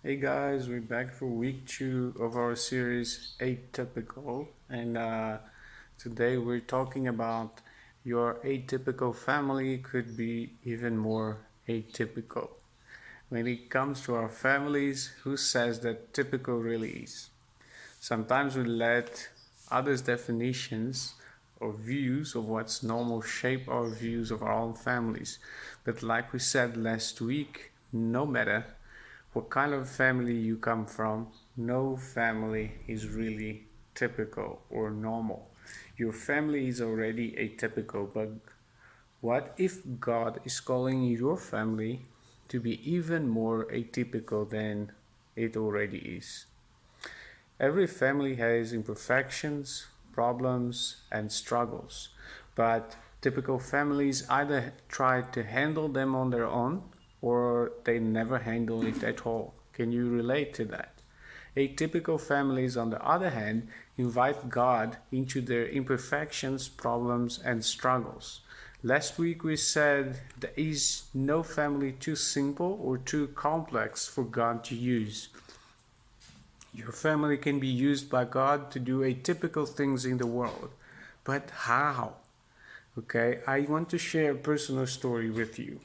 Hey guys, we're back for week 2 of our series Atypical, and today we're talking about your atypical family could be even more atypical. When it comes to our families, who says that typical really is? Sometimes we let others' definitions or views of what's normal shape our views of our own families. But like we said last week, no matter what kind of family you come from, no family is really typical or normal. Your family is already atypical, but what if God is calling your family to be even more atypical than it already is? Every family has imperfections, problems, and struggles, but typical families either try to handle them on their own or they never handle it at all. Can you relate to that? Atypical families, on the other hand, invite God into their imperfections, problems, and struggles. Last week we said there is no family too simple or too complex for God to use. Your family can be used by God to do atypical things in the world. But how? Okay, I want to share a personal story with you.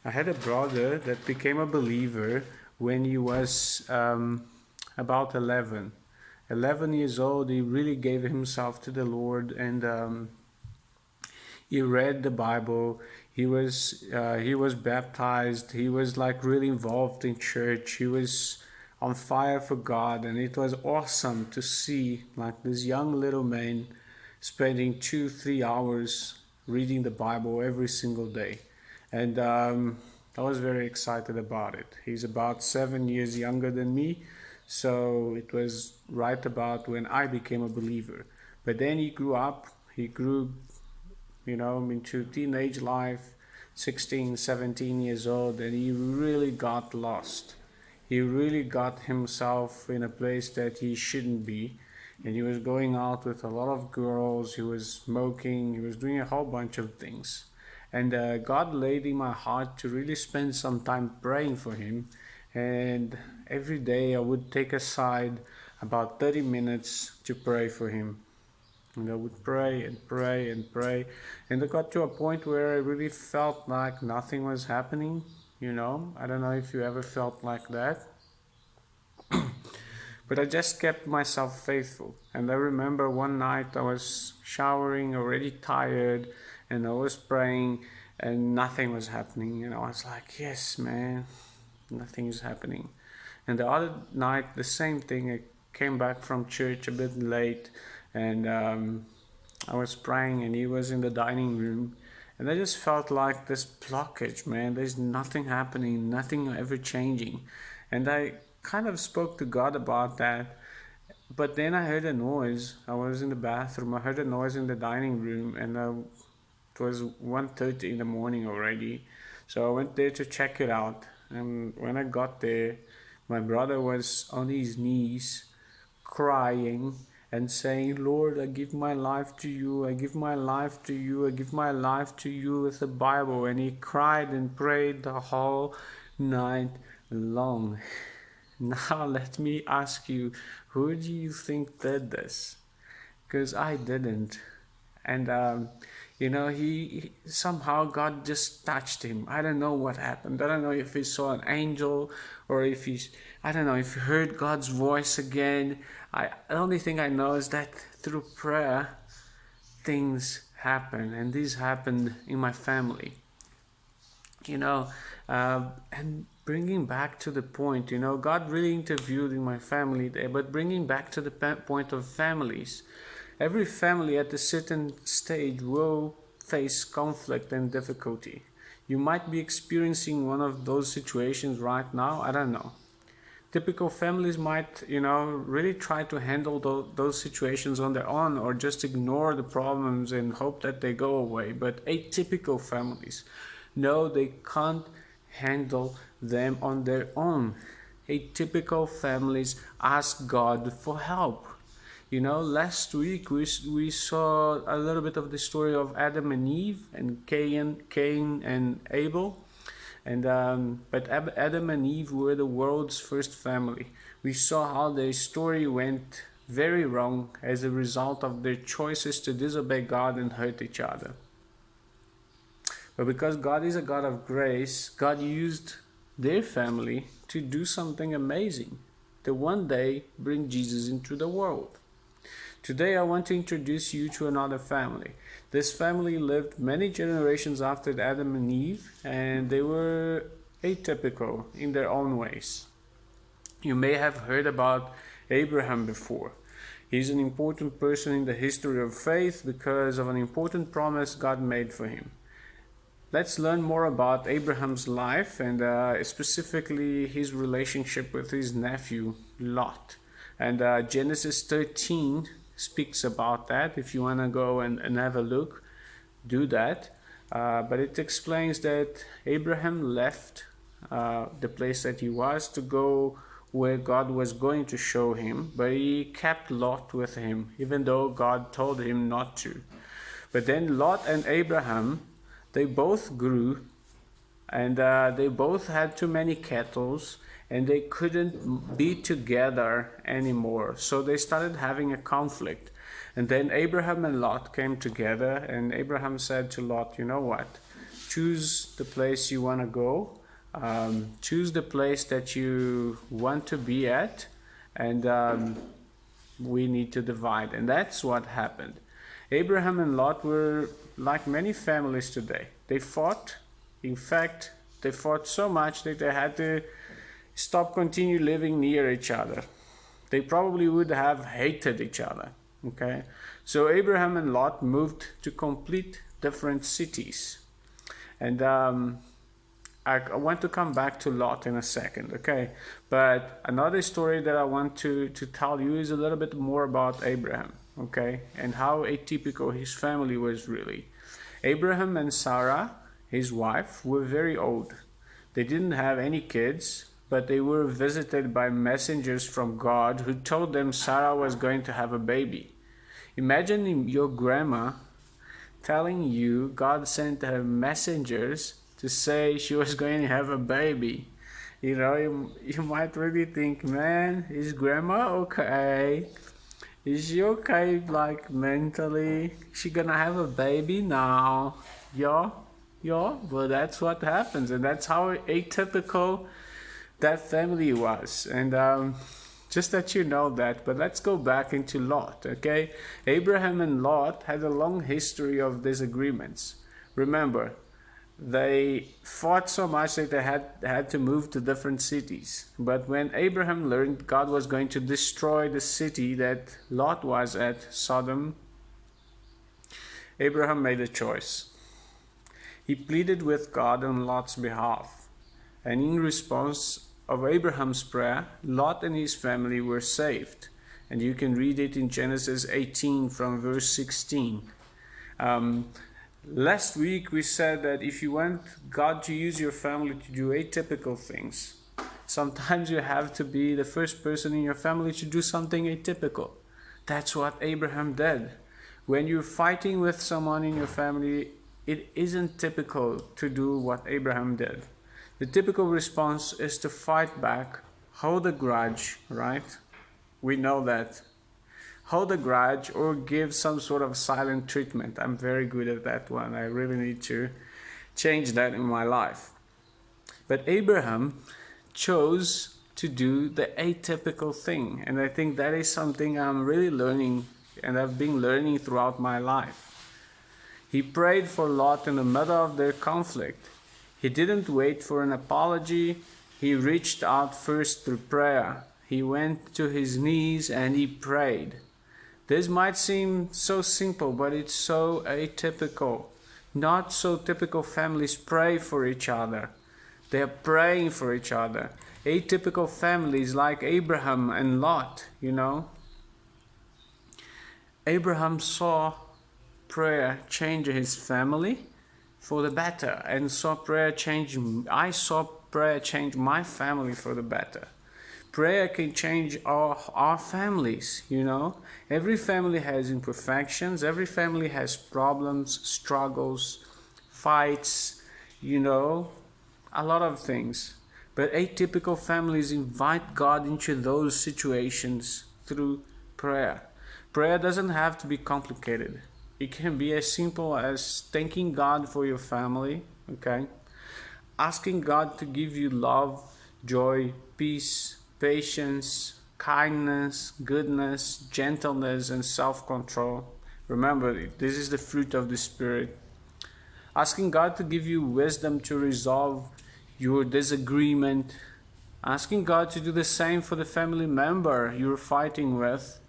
I had a brother that became a believer when he was about 11. 11 years old, he really gave himself to the Lord, and he read the Bible. He was baptized. He was like really involved in church. He was on fire for God, and it was awesome to see like this young little man spending 2-3 hours reading the Bible every single day, and I was very excited about it. He's about 7 years younger than me, so it was right about when I became a believer. But then he grew up. He grew into teenage life, 16, 17 years old, and he really got lost. He really got himself in a place that he shouldn't be. And he was going out with a lot of girls, he was smoking, he was doing a whole bunch of things. And God laid in my heart to really spend some time praying for him. And every day I would take aside about 30 minutes to pray for him. And I would pray and pray and pray. And it got to a point where I really felt like nothing was happening. I don't know if you ever felt like that. But I just kept myself faithful. And I remember one night I was showering, already tired, and I was praying, and nothing was happening. I was like, yes, man, nothing is happening. And the other night, the same thing. I came back from church a bit late, and I was praying, and he was in the dining room. And I just felt like this blockage, man. There's nothing happening, nothing ever changing. And I kind of spoke to God about that. But then I heard a noise. I was in the bathroom. I heard a noise in the dining room, and it was 1:30 in the morning already. So I went there to check it out. And when I got there, my brother was on his knees crying and saying, Lord, I give my life to you, I give my life to you, I give my life to you, with the Bible. And he cried and prayed the whole night long. Now let me ask you, who do you think did this? Because I didn't. And he somehow, God just touched him. I don't know what happened. I don't know if he saw an angel, or if I don't know if he heard God's voice again. The only thing I know is that through prayer things happen, and this happened in my family. And bringing back to the point, God really interviewed in my family there, but bringing back to the point of families. Every family at a certain stage will face conflict and difficulty. You might be experiencing one of those situations right now. I don't know. Typical families might, really try to handle those situations on their own, or just ignore the problems and hope that they go away. But atypical families, no, they can't handle them on their own. Atypical families ask God for help. Last week we saw a little bit of the story of Adam and Eve, and Cain and Abel. But Adam and Eve were the world's first family. We saw how their story went very wrong as a result of their choices to disobey God and hurt each other. But because God is a God of grace, God used their family to do something amazing, to one day bring Jesus into the world. Today I want to introduce you to another family. This family lived many generations after Adam and Eve, and they were atypical in their own ways. You may have heard about Abraham before. He's an important person in the history of faith because of an important promise God made for him. Let's learn more about Abraham's life and specifically his relationship with his nephew Lot. And Genesis 13 speaks about that. If you want to go and have a look, do that. But it explains that Abraham left the place that he was to go where God was going to show him, but he kept Lot with him, even though God told him not to. But then Lot and Abraham, they both grew, and they both had too many cattle, and they couldn't be together anymore. So they started having a conflict. And then Abraham and Lot came together, and Abraham said to Lot, you know what? Choose the place you want to go. Choose the place that you want to be at, and we need to divide. And that's what happened. Abraham and Lot were like many families today. They fought. In fact, they fought so much that they had to continue living near each other. They probably would have hated each other. Okay, so Abraham and Lot moved to complete different cities, and I want to come back to Lot in a second. Okay, but another story that I want to tell you is a little bit more about Abraham. Okay, and how atypical his family was really. Abraham and Sarah, his wife, were very old. They didn't have any kids, but they were visited by messengers from God who told them Sarah was going to have a baby. Imagine your grandma telling you God sent her messengers to say she was going to have a baby. You know, you might really think, man, is grandma okay? Is she okay, like, mentally? Is she gonna have a baby now? Yeah? Well, that's what happens, and that's how atypical that family was. And just that you know that. But let's go back into Lot, okay? Abraham and Lot had a long history of disagreements. Remember, they fought so much that they had to move to different cities. But when Abraham learned God was going to destroy the city that Lot was at, Sodom, Abraham made a choice. He pleaded with God on Lot's behalf. And in response of Abraham's prayer, Lot and his family were saved. And you can read it in Genesis 18 from verse 16. Last week we said that if you want God to use your family to do atypical things, sometimes you have to be the first person in your family to do something atypical. That's what Abraham did. When you're fighting with someone in your family, it isn't typical to do what Abraham did. The typical response is to fight back, hold a grudge, right? We know that. Hold a grudge or give some sort of silent treatment. I'm very good at that one. I really need to change that in my life. But Abraham chose to do the atypical thing. And I think that is something I'm really learning, and I've been learning throughout my life. He prayed for Lot in the middle of their conflict. He didn't wait for an apology. He reached out first through prayer. He went to his knees and he prayed. This might seem so simple, but it's so atypical. Not so typical families pray for each other. They are praying for each other. Atypical families like Abraham and Lot, you know. Abraham saw prayer change his family for the better, and I saw prayer change my family for the better. Prayer can change our families, you know. Every family has imperfections. Every family has problems, struggles, fights, you know. a lot of things. But atypical families invite God into those situations through prayer. Prayer doesn't have to be complicated. It can be as simple as thanking God for your family, okay? Asking God to give you love, joy, peace, patience, kindness, goodness, gentleness, and self-control. Remember, this is the fruit of the Spirit. Asking God to give you wisdom to resolve your disagreement. Asking God to do the same for the family member you're fighting with.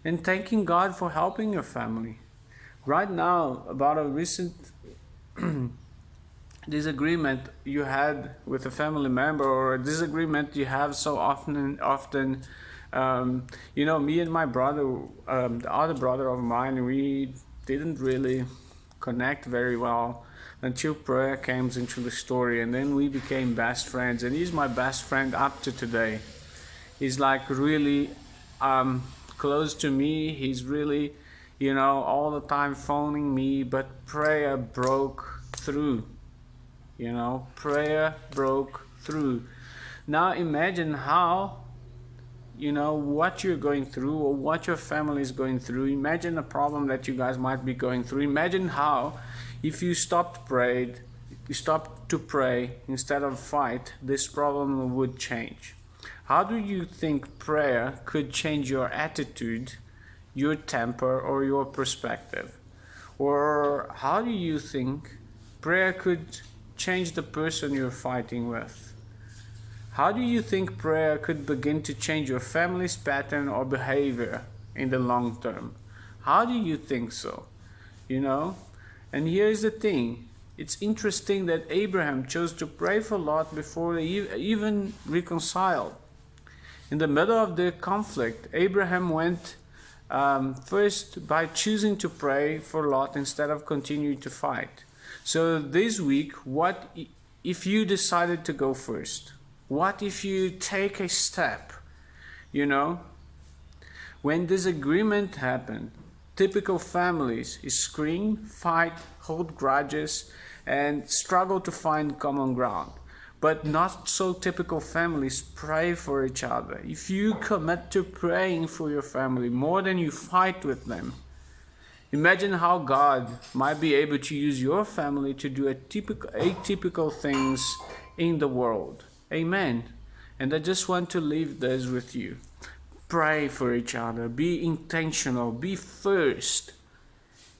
And thanking God for helping your family. Right now, about a recent disagreement you had with a family member, or a disagreement you have so often, me and my brother, the other brother of mine, we didn't really connect very well until prayer came into the story, and then we became best friends, and he's my best friend up to today. He's like really close to me. He's really, all the time phoning me, but prayer broke through. Prayer broke through. Now imagine how, what you're going through, or what your family is going through. Imagine a problem that you guys might be going through. Imagine how, if you stopped to pray instead of fight, this problem would change. How do you think prayer could change your attitude, your temper, or your perspective? Or how do you think prayer could change the person you're fighting with? How do you think prayer could begin to change your family's pattern or behavior in the long term? How do you think so? And here's the thing. It's interesting that Abraham chose to pray for Lot before they even reconciled. In the middle of the conflict, Abraham went first by choosing to pray for Lot instead of continuing to fight. So this week, what if you decided to go first? What if you take a step? When disagreement happened, typical families scream, fight, hold grudges, and struggle to find common ground. But not so typical families pray for each other. If you commit to praying for your family more than you fight with them, imagine how God might be able to use your family to do atypical things in the world. Amen. And I just want to leave this with you. Pray for each other. Be intentional. Be first.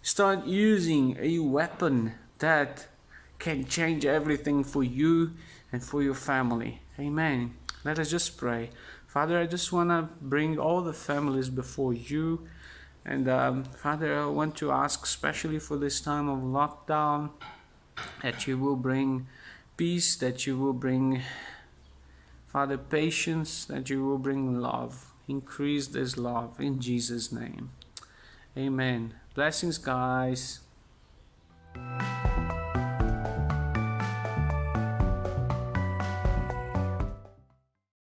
Start using a weapon that can change everything for you and for your family. Amen. Let us just pray. Father, I just want to bring all the families before you. And Father, I want to ask, especially for this time of lockdown, that you will bring peace, that you will bring, Father, patience, that you will bring love. Increase this love in Jesus' name. Amen. Blessings, guys.